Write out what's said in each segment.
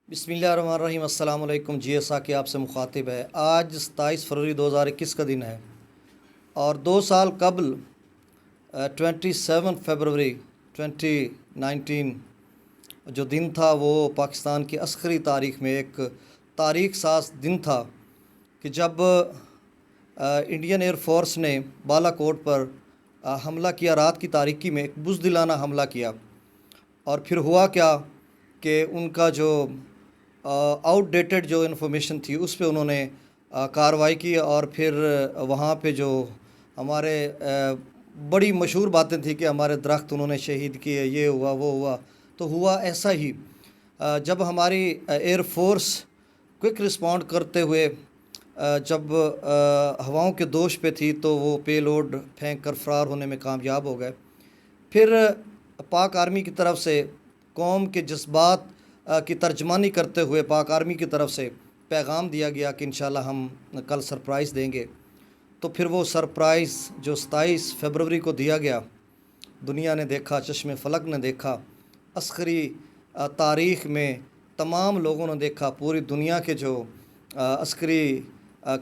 بسم اللہ الرحمن الرحیم۔ السلام علیکم۔ G.A.Saqi آپ سے مخاطب ہے۔ آج 27 فروری 2021 کا دن ہے اور 2 سال قبل 27 فروری 2019 جو دن تھا وہ پاکستان کی عسکری تاریخ میں ایک تاریخ ساز دن تھا کہ جب انڈین ایئر فورس نے بالا کوٹ پر حملہ کیا، رات کی تاریکی میں ایک بزدلانہ حملہ کیا۔ اور پھر ہوا کیا کہ ان کا جو آؤٹ ڈیٹڈ جو انفارمیشن تھی اس پہ انہوں نے کارروائی کی، اور پھر وہاں پہ جو ہمارے بڑی مشہور باتیں تھیں کہ ہمارے درخت انہوں نے شہید کیے، یہ ہوا وہ ہوا، تو ہوا ایسا ہی۔ جب ہماری ایئر فورس کوئک رسپونڈ کرتے ہوئے جب ہواؤں کے دوش پہ تھی تو وہ پے لوڈ پھینک کر فرار ہونے میں کامیاب ہو گئے۔ پھر پاک آرمی کی طرف سے قوم کے جذبات کی ترجمانی کرتے ہوئے پاک آرمی کی طرف سے پیغام دیا گیا کہ انشاءاللہ ہم کل سرپرائز دیں گے۔ تو پھر وہ سرپرائز جو 27 فروری کو دیا گیا، دنیا نے دیکھا، چشم فلک نے دیکھا، عسکری تاریخ میں تمام لوگوں نے دیکھا، پوری دنیا کے جو عسکری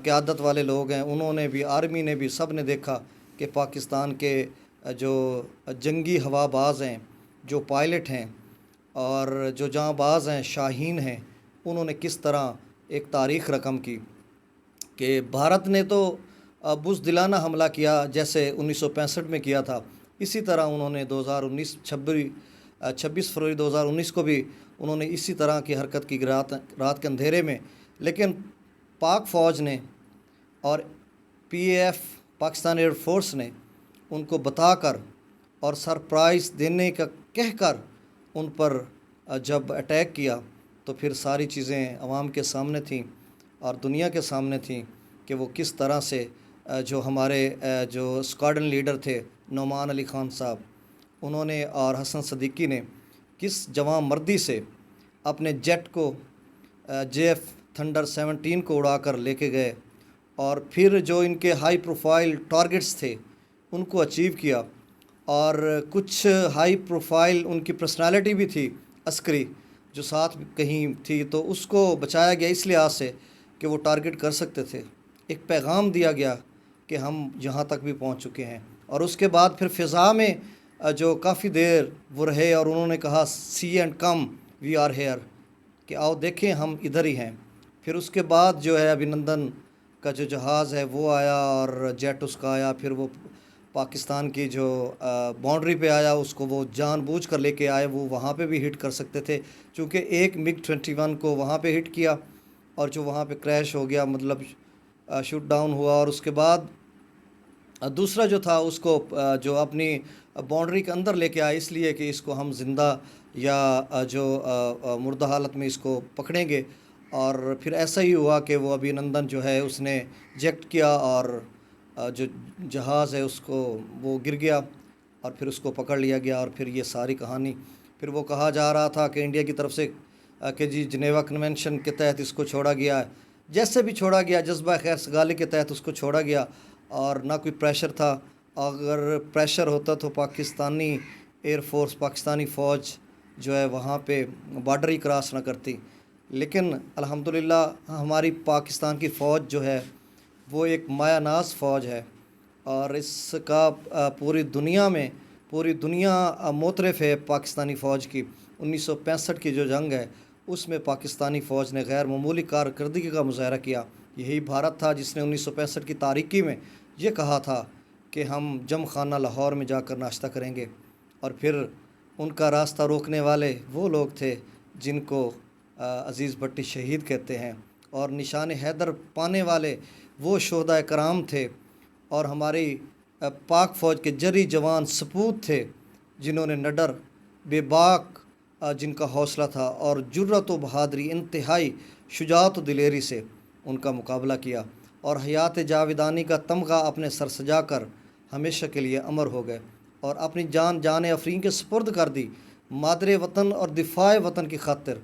قیادت والے لوگ ہیں انہوں نے بھی، آرمی نے بھی، سب نے دیکھا کہ پاکستان کے جو جنگی ہوا باز ہیں، جو پائلٹ ہیں اور جو جاں باز ہیں، شاہین ہیں، انہوں نے کس طرح ایک تاریخ رقم کی کہ بھارت نے تو بزدلانہ حملہ کیا جیسے 1965 میں کیا تھا، اسی طرح انہوں نے 26 فروری 2019 کو بھی انہوں نے اسی طرح کی حرکت کی رات کے اندھیرے میں۔ لیکن پاک فوج نے اور PAF پاکستان ایئر فورس نے ان کو بتا کر اور سرپرائز دینے کا کہہ کر ان پر جب اٹیک کیا تو پھر ساری چیزیں عوام کے سامنے تھیں اور دنیا کے سامنے تھیں کہ وہ کس طرح سے جو ہمارے جو اسکواڈن لیڈر تھے نعمان علی خان صاحب، انہوں نے اور حسن صدیقی نے کس جواں مردی سے اپنے جیٹ کو JF تھنڈر 17 کو اڑا کر لے کے گئے، اور پھر جو ان کے ہائی پروفائل ٹارگٹس تھے ان کو اچیو کیا، اور کچھ ہائی پروفائل ان کی پرسنالٹی بھی تھی عسکری جو ساتھ کہیں تھی، تو اس کو بچایا گیا اس لحاظ سے کہ وہ ٹارگٹ کر سکتے تھے۔ ایک پیغام دیا گیا کہ ہم یہاں تک بھی پہنچ چکے ہیں، اور اس کے بعد پھر فضا میں جو کافی دیر وہ رہے اور انہوں نے کہا see and come we are here, کہ آؤ دیکھیں ہم ادھر ہی ہیں۔ پھر اس کے بعد جو ہے ابھی نندن کا جو جہاز ہے وہ آیا اور جیٹ اس کا آیا، پھر وہ پاکستان کی جو باؤنڈری پہ آیا، اس کو وہ جان بوجھ کر لے کے آئے، وہ وہاں پہ بھی ہٹ کر سکتے تھے چونکہ ایک MiG-21 کو وہاں پہ ہٹ کیا اور جو وہاں پہ کریش ہو گیا، مطلب شوٹ ڈاؤن ہوا، اور اس کے بعد دوسرا جو تھا اس کو جو اپنی باؤنڈری کے اندر لے کے آئے، اس لیے کہ اس کو ہم زندہ یا جو مردہ حالت میں اس کو پکڑیں گے، اور پھر ایسا ہی ہوا کہ وہ ابھی نندن جو ہے اس نے جیکٹ کیا اور جو جہاز ہے اس کو وہ گر گیا اور پھر اس کو پکڑ لیا گیا، اور پھر یہ ساری کہانی۔ پھر وہ کہا جا رہا تھا کہ انڈیا کی طرف سے کہ جی جنیوا کنونشن کے تحت اس کو چھوڑا گیا ہے، جیسے بھی چھوڑا گیا، جذبہ خیر سگالی کے تحت اس کو چھوڑا گیا، اور نہ کوئی پریشر تھا۔ اگر پریشر ہوتا تو پاکستانی ایئر فورس، پاکستانی فوج جو ہے وہاں پہ بارڈر ہی کراس نہ کرتی۔ لیکن الحمدللہ ہماری پاکستان کی فوج جو ہے وہ ایک مایہ ناز فوج ہے، اور اس کا پوری دنیا میں پوری دنیا معترف ہے پاکستانی فوج کی۔ 1965 کی جو جنگ ہے اس میں پاکستانی فوج نے غیر معمولی کارکردگی کا مظاہرہ کیا۔ یہی بھارت تھا جس نے 1965 کی تاریکی میں یہ کہا تھا کہ ہم جم خانہ لاہور میں جا کر ناشتہ کریں گے، اور پھر ان کا راستہ روکنے والے وہ لوگ تھے جن کو عزیز بھٹی شہید کہتے ہیں، اور نشان حیدر پانے والے وہ شہداء کرام تھے، اور ہماری پاک فوج کے جری جوان سپوت تھے جنہوں نے نڈر، بے باک جن کا حوصلہ تھا، اور جرأت و بہادری، انتہائی شجاعت و دلیری سے ان کا مقابلہ کیا، اور حیات جاویدانی کا تمغہ اپنے سر سجا کر ہمیشہ کے لیے امر ہو گئے، اور اپنی جان افرین کے سپرد کر دی، مادر وطن اور دفاع وطن کی خاطر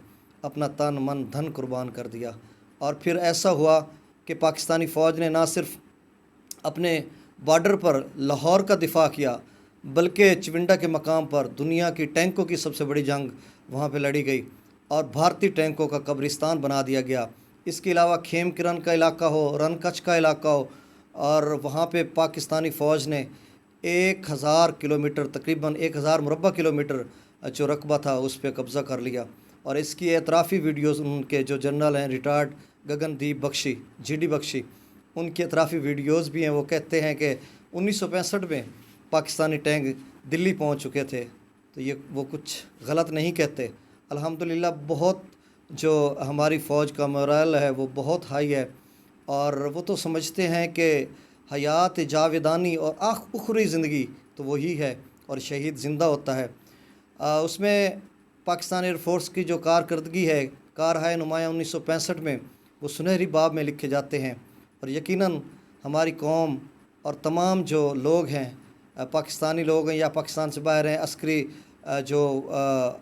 اپنا تن من دھن قربان کر دیا۔ اور پھر ایسا ہوا کہ پاکستانی فوج نے نہ صرف اپنے بارڈر پر لاہور کا دفاع کیا بلکہ چونڈا کے مقام پر دنیا کی ٹینکوں کی سب سے بڑی جنگ وہاں پہ لڑی گئی، اور بھارتی ٹینکوں کا قبرستان بنا دیا گیا۔ اس کے علاوہ کھیم کرن کا علاقہ ہو، رن کچھ کا علاقہ ہو، اور وہاں پہ پاکستانی فوج نے 1000 کلومیٹر، تقریباً 1000 مربع کلومیٹر جو رقبہ تھا اس پہ قبضہ کر لیا۔ اور اس کی اعترافی ویڈیوز ان کے جو جنرل ہیں ریٹائرڈ گگن دیپ بخشی، جی ڈی بخشی، ان کی اعترافی ویڈیوز بھی ہیں۔ وہ کہتے ہیں کہ 1965 میں پاکستانی ٹینک دلی پہنچ چکے تھے۔ تو یہ وہ کچھ غلط نہیں کہتے۔ الحمدللہ بہت جو ہماری فوج کا مورال ہے وہ بہت ہائی ہے، اور وہ تو سمجھتے ہیں کہ حیات جاویدانی اور اخروی زندگی تو وہی ہے، اور شہید زندہ ہوتا ہے۔ اس میں پاکستان ایئر فورس کی جو کارکردگی ہے، کارہائے نمایاں 1965 میں، وہ سنہری باب میں لکھے جاتے ہیں۔ اور یقیناً ہماری قوم اور تمام جو لوگ ہیں، پاکستانی لوگ ہیں یا پاکستان سے باہر ہیں، عسکری جو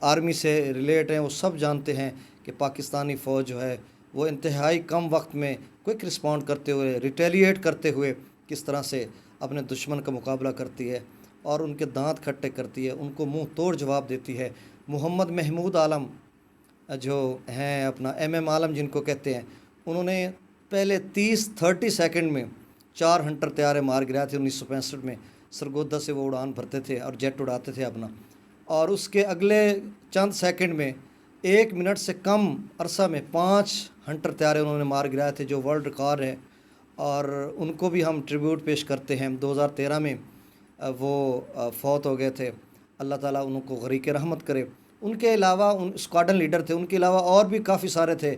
آرمی سے ریلیٹ ہیں، وہ سب جانتے ہیں کہ پاکستانی فوج جو ہے وہ انتہائی کم وقت میں کوئک رسپونڈ کرتے ہوئے، ریٹیلیٹ کرتے ہوئے کس طرح سے اپنے دشمن کا مقابلہ کرتی ہے اور ان کے دانت کھٹے کرتی ہے، ان کو منہ توڑ جواب دیتی ہے۔ محمد محمود عالم جو ہیں، اپنا ایم عالم جن کو کہتے ہیں، انہوں نے پہلے 30 سیکنڈ میں 4 ہنٹر طیارے مار گرائے تھے 1965 میں۔ سرگودا سے وہ اڑان بھرتے تھے اور جیٹ اڑاتے تھے اپنا، اور اس کے اگلے چند سیکنڈ میں 1 منٹ سے کم عرصہ میں 5 ہنٹر طیارے انہوں نے مار گرائے تھے، جو ورلڈ ریکارڈ ہے۔ اور ان کو بھی ہم ٹریبیوٹ پیش کرتے ہیں۔ 2013 میں وہ فوت ہو گئے تھے، اللہ تعالیٰ ان کو غریق رحمت کرے۔ ان کے علاوہ ان اسکواڈن لیڈر تھے، ان کے علاوہ اور بھی کافی سارے تھے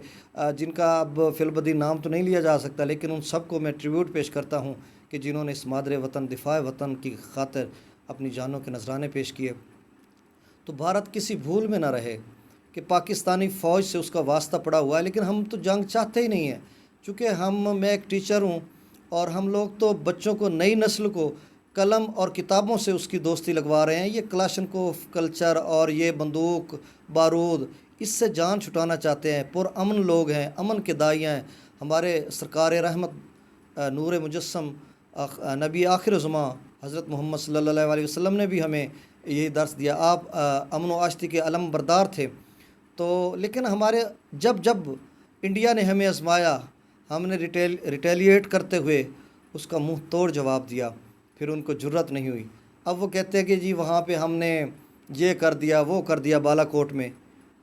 جن کا اب فی البدیہہ نام تو نہیں لیا جا سکتا، لیکن ان سب کو میں ٹریبیوٹ پیش کرتا ہوں کہ جنہوں نے اس مادر وطن، دفاع وطن کی خاطر اپنی جانوں کے نذرانے پیش کیے۔ تو بھارت کسی بھول میں نہ رہے کہ پاکستانی فوج سے اس کا واسطہ پڑا ہوا ہے، لیکن ہم تو جنگ چاہتے ہی نہیں ہیں، چونکہ میں ایک ٹیچر ہوں، اور ہم لوگ تو بچوں کو، نئی نسل کو قلم اور کتابوں سے اس کی دوستی لگوا رہے ہیں۔ یہ کلاشنکوف کلچر اور یہ بندوق بارود، اس سے جان چھٹانا چاہتے ہیں۔ پر امن لوگ ہیں، امن کے داعی ہیں۔ ہمارے سرکار رحمت نور مجسم نبی آخر زماں حضرت محمد صلی اللہ علیہ وسلم نے بھی ہمیں یہی درس دیا۔ آپ امن و آشتی کے علم بردار تھے۔ تو لیکن ہمارے جب انڈیا نے ہمیں آزمایا، ہم نے ریٹیلیٹ کرتے ہوئے اس کا منہ توڑ جواب دیا، پھر ان کو جرت نہیں ہوئی۔ اب وہ کہتے ہیں کہ جی وہاں پہ ہم نے یہ کر دیا، وہ کر دیا بالا کوٹ میں۔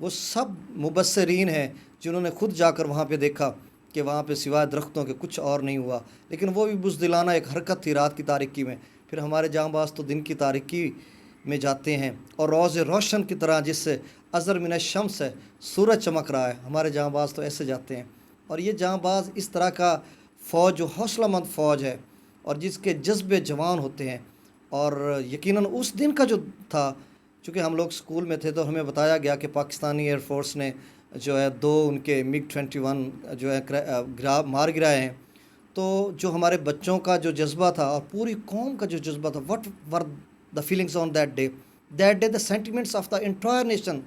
وہ سب مبصرین ہیں جنہوں نے خود جا کر وہاں پہ دیکھا کہ وہاں پہ سوائے درختوں کے کچھ اور نہیں ہوا، لیکن وہ بھی بزدلانہ ایک حرکت تھی رات کی تاریکی میں۔ پھر ہمارے جاں باز تو دن کی تاریکی میں جاتے ہیں، اور روز روشن کی طرح جس سے ازر من الشمس ہے، سورج چمک رہا ہے، ہمارے جاں باز تو ایسے جاتے ہیں۔ اور یہ جاں باز اس طرح کا فوج جو حوصلہ مند فوج ہے اور جس کے جذبے جوان ہوتے ہیں۔ اور یقیناً اس دن کا جو تھا، چونکہ ہم لوگ سکول میں تھے تو ہمیں بتایا گیا کہ پاکستانی ایئر فورس نے جو ہے 2 ان کے MiG-21 جو ہے مار گرائے ہیں۔ تو جو ہمارے بچوں کا جو جذبہ تھا اور پوری قوم کا جو جذبہ تھا، what were the feelings on that day the sentiments of the entire nation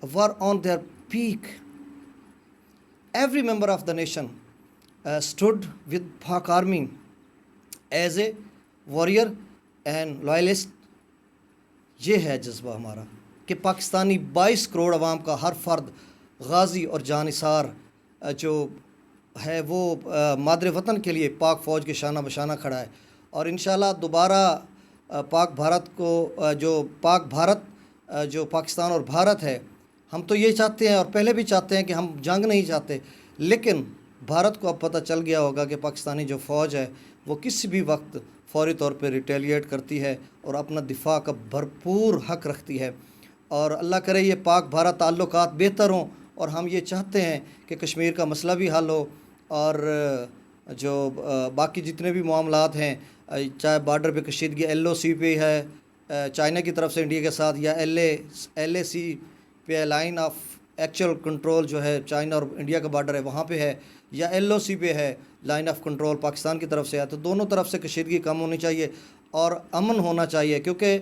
were on their peak. Every member of the nation stood with Pak Army as a warrior and loyalist. یہ ہے جذبہ ہمارا کہ پاکستانی 22 کروڑ عوام کا ہر فرد غازی اور جانثار جو ہے وہ مادر وطن کے لیے پاک فوج کے شانہ بشانہ کھڑا ہے۔ اور انشاءاللہ دوبارہ پاک بھارت کو جو پاک بھارت جو پاکستان اور بھارت ہے، ہم تو یہ چاہتے ہیں اور پہلے بھی چاہتے ہیں کہ ہم جنگ نہیں چاہتے، لیکن بھارت کو اب پتہ چل گیا ہوگا کہ پاکستانی جو فوج ہے وہ کسی بھی وقت فوری طور پہ ریٹیلیٹ کرتی ہے اور اپنا دفاع کا بھرپور حق رکھتی ہے۔ اور اللہ کرے یہ پاک بھارت تعلقات بہتر ہوں، اور ہم یہ چاہتے ہیں کہ کشمیر کا مسئلہ بھی حل ہو، اور جو باقی جتنے بھی معاملات ہیں، چاہے بارڈر پہ کشیدگی LOC پہ ہے چائنا کی طرف سے انڈیا کے ساتھ، یا LAC پہ لائن آف ایکچوئل کنٹرول جو ہے چائنا اور انڈیا کا بارڈر ہے وہاں پہ ہے، یا LOC پہ ہے لائن آف کنٹرول پاکستان کی طرف سے ہے، تو دونوں طرف سے کشیدگی کم ہونی چاہیے اور امن ہونا چاہیے، کیونکہ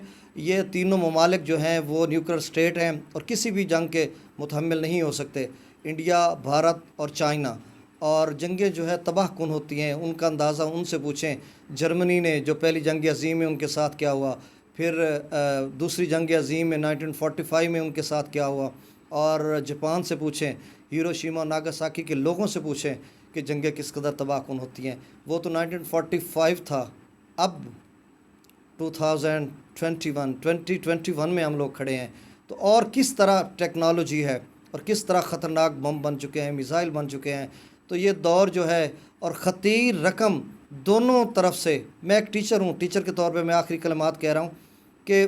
یہ تینوں ممالک جو ہیں وہ نیوکلیر اسٹیٹ ہیں اور کسی بھی جنگ کے متحمل نہیں ہو سکتے۔ انڈیا، بھارت اور چائنا، اور جنگیں جو ہے تباہ کن ہوتی ہیں، ان کا اندازہ ان سے پوچھیں۔ جرمنی نے جو پہلی جنگ عظیم میں ان کے ساتھ کیا ہوا، پھر دوسری جنگ عظیم میں 1945 میں ان کے ساتھ کیا ہوا، اور جاپان سے پوچھیں، ہیروشیما ناگاساکی کے لوگوں سے پوچھیں کہ جنگیں کس قدر تباہ کن ہوتی ہیں۔ وہ تو 1945 تھا، اب 2021 میں ہم لوگ کھڑے ہیں، تو اور کس طرح ٹیکنالوجی ہے اور کس طرح خطرناک بم بن چکے ہیں، میزائل بن چکے ہیں۔ تو یہ دور جو ہے اور خطیر رقم دونوں طرف سے، میں ایک ٹیچر ہوں، ٹیچر کے طور پہ میں آخری کلمات کہہ رہا ہوں کہ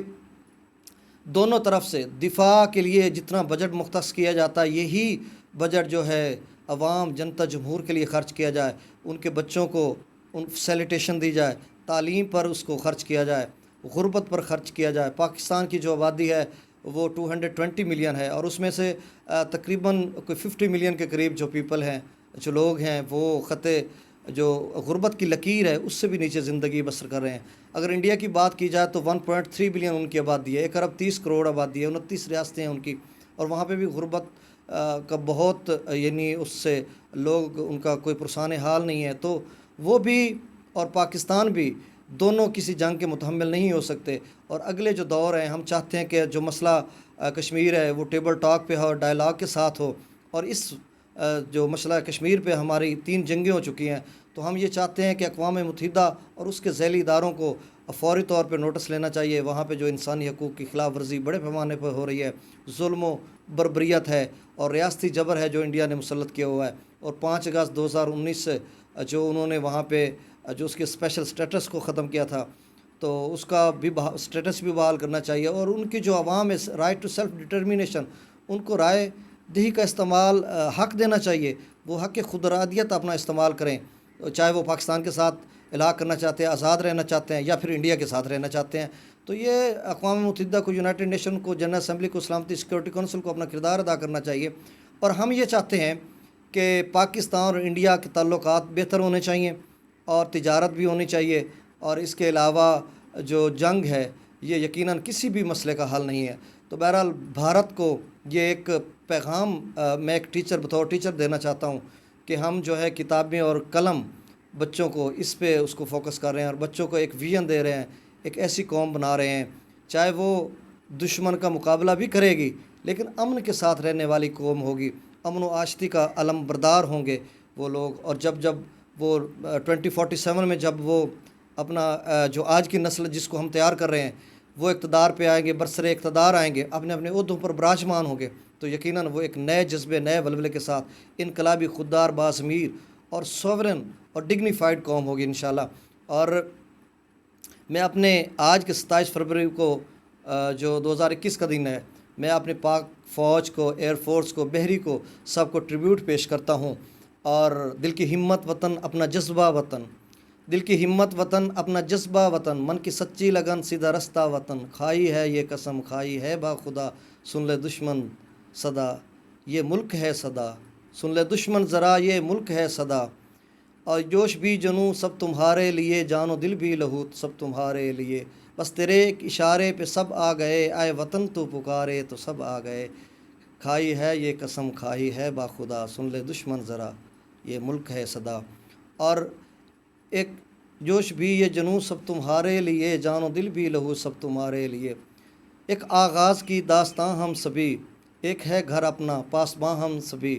دونوں طرف سے دفاع کے لیے جتنا بجٹ مختص کیا جاتا ہے، یہی بجٹ جو ہے عوام جنتا جمہور کے لیے خرچ کیا جائے، ان کے بچوں کو ان فیسیلیٹیشن دی جائے، تعلیم پر اس کو خرچ کیا جائے، غربت پر خرچ کیا جائے۔ پاکستان کی جو آبادی ہے وہ 220 ملین ہے، اور اس میں سے تقریباً کوئی 50 ملین کے قریب جو پیپل ہیں، جو لوگ ہیں، وہ خطے جو غربت کی لکیر ہے اس سے بھی نیچے زندگی بسر کر رہے ہیں۔ اگر انڈیا کی بات کی جائے تو 1.3 بلین ان کی آبادی ہے، 1 ارب 30 کروڑ آبادی ہے، 29 ریاستیں ہیں ان کی، اور وہاں پہ بھی غربت کا بہت یعنی اس سے لوگ ان کا کوئی پرسان حال نہیں ہے۔ تو وہ بھی اور پاکستان بھی دونوں کسی جنگ کے متحمل نہیں ہو سکتے، اور اگلے جو دور ہیں ہم چاہتے ہیں کہ جو مسئلہ کشمیر ہے وہ ٹیبل ٹاک پہ ہو، ڈائلاگ کے ساتھ ہو، اور اس جو مسئلہ کشمیر پہ ہماری 3 جنگیں ہو چکی ہیں، تو ہم یہ چاہتے ہیں کہ اقوام متحدہ اور اس کے ذیلی اداروں کو فوری طور پہ نوٹس لینا چاہیے۔ وہاں پہ جو انسانی حقوق کی خلاف ورزی بڑے پیمانے پر ہو رہی ہے، ظلم و بربریت ہے اور ریاستی جبر ہے جو انڈیا نے مسلط کیا ہوا ہے، اور 5 اگست 2019 سے جو انہوں نے وہاں پہ جو اس کے اسپیشل سٹیٹس کو ختم کیا تھا، تو اس کا بھی سٹیٹس بھی بحال کرنا چاہیے، اور ان کی جو عوام ہے رائٹ ٹو سیلف ڈٹرمینیشن، ان کو رائے دہی کا استعمال حق دینا چاہیے، وہ حق خود ارادیت اپنا استعمال کریں، چاہے وہ پاکستان کے ساتھ الحاق کرنا چاہتے ہیں، آزاد رہنا چاہتے ہیں، یا پھر انڈیا کے ساتھ رہنا چاہتے ہیں۔ تو یہ اقوام متحدہ کو، یونائٹڈ نیشن کو، جنرل اسمبلی کو، سلامتی سیکورٹی کونسل کو اپنا کردار ادا کرنا چاہیے، اور ہم یہ چاہتے ہیں کہ پاکستان اور انڈیا کے تعلقات بہتر ہونے چاہیے اور تجارت بھی ہونی چاہیے، اور اس کے علاوہ جو جنگ ہے یہ یقیناً کسی بھی مسئلے کا حل نہیں ہے۔ تو بہرحال بھارت کو یہ ایک پیغام میں ایک ٹیچر بطور ٹیچر دینا چاہتا ہوں کہ ہم جو ہے کتابیں اور قلم بچوں کو اس پہ اس کو فوکس کر رہے ہیں، اور بچوں کو ایک ویژن دے رہے ہیں، ایک ایسی قوم بنا رہے ہیں، چاہے وہ دشمن کا مقابلہ بھی کرے گی لیکن امن کے ساتھ رہنے والی قوم ہوگی، امن و آشتی کا علم بردار ہوں گے وہ لوگ۔ اور جب وہ 2047 میں جب وہ اپنا جو آج کی نسل جس کو ہم تیار کر رہے ہیں وہ اقتدار پہ آئیں گے، برسر اقتدار آئیں گے، اپنے اپنے عہدوں پر براجمان ہوں گے، تو یقیناً وہ ایک نئے جذبے، نئے ولولے کے ساتھ انقلابی، خوددار، باضمیر اور سوورن اور ڈگنیفائڈ قوم ہوگی انشاءاللہ۔ اور میں اپنے آج کے 27 فروری کو جو 2021 کا دن ہے، میں اپنے پاک فوج کو، ایئر فورس کو، بحری کو، سب کو ٹریبیوٹ پیش کرتا ہوں، اور دل کی ہمت وطن اپنا جذبہ وطن، دل کی ہمت وطن اپنا جذبہ وطن، من کی سچی لگن سیدھا رستہ وطن، کھائی ہے یہ قسم کھائی ہے با خدا، سن لے دشمن صدا یہ ملک ہے صدا، سن لے دشمن ذرا یہ ملک ہے صدا، اور جوش بھی جنوں سب تمہارے لیے، جان و دل بھی لہو سب تمہارے لیے، بس تیرے ایک اشارے پہ سب آ گئے، آئے وطن تو پکارے تو سب آ گئے، کھائی ہے یہ قسم کھائی ہے با خدا، سن لے دشمن ذرا یہ ملک ہے صدا۔ اور ایک جوش بھی یہ جنوں سب تمہارے لیے، جان و دل بھی لہو سب تمہارے لیے، ایک آغاز کی داستاں ہم سبھی، ایک ہے گھر اپنا پاسباں ہم سبھی،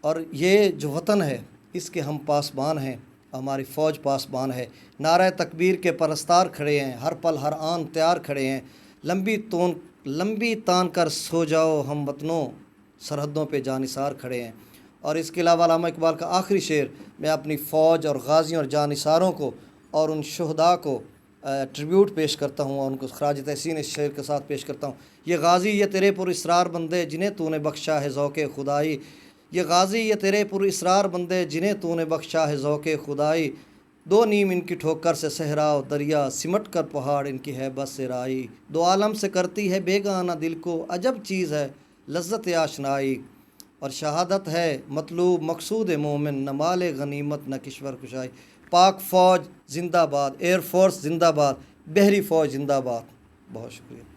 اور یہ جو وطن ہے اس کے ہم پاسبان ہیں، ہماری فوج پاسبان ہے، نعرہ تکبیر کے پرستار کھڑے ہیں، ہر پل ہر آن تیار کھڑے ہیں، لمبی تان کر سو جاؤ ہم وطنوں، سرحدوں پہ جانثار کھڑے ہیں۔ اور اس کے علاوہ علامہ اقبال کا آخری شعر میں اپنی فوج اور غازیوں اور جانثاروں کو اور ان شہداء کو ٹریبیوٹ پیش کرتا ہوں، اور ان کو خراج تحسین اس شعر کے ساتھ پیش کرتا ہوں۔ یہ غازی یہ تیرے پر اسرار بندے جنہیں تو نے بخشا ہے ذوق خدائی، یہ غازی یہ تیرے پر اسرار بندے جنہیں تو نے بخشا ہے ذوق خدائی، دو نیم ان کی ٹھوکر سے صحرا و دریا، سمٹ کر پہاڑ ان کی ہے بس رائی، دو عالم سے کرتی ہے بیگانہ دل کو، عجب چیز ہے لذت آشنائی، اور شہادت ہے مطلوب مقصود مومن، نہ مال غنیمت نہ کشور کشائی۔ پاک فوج زندہ باد، ایئر فورس زندہ باد، بحری فوج زندہ باد۔ بہت شکریہ۔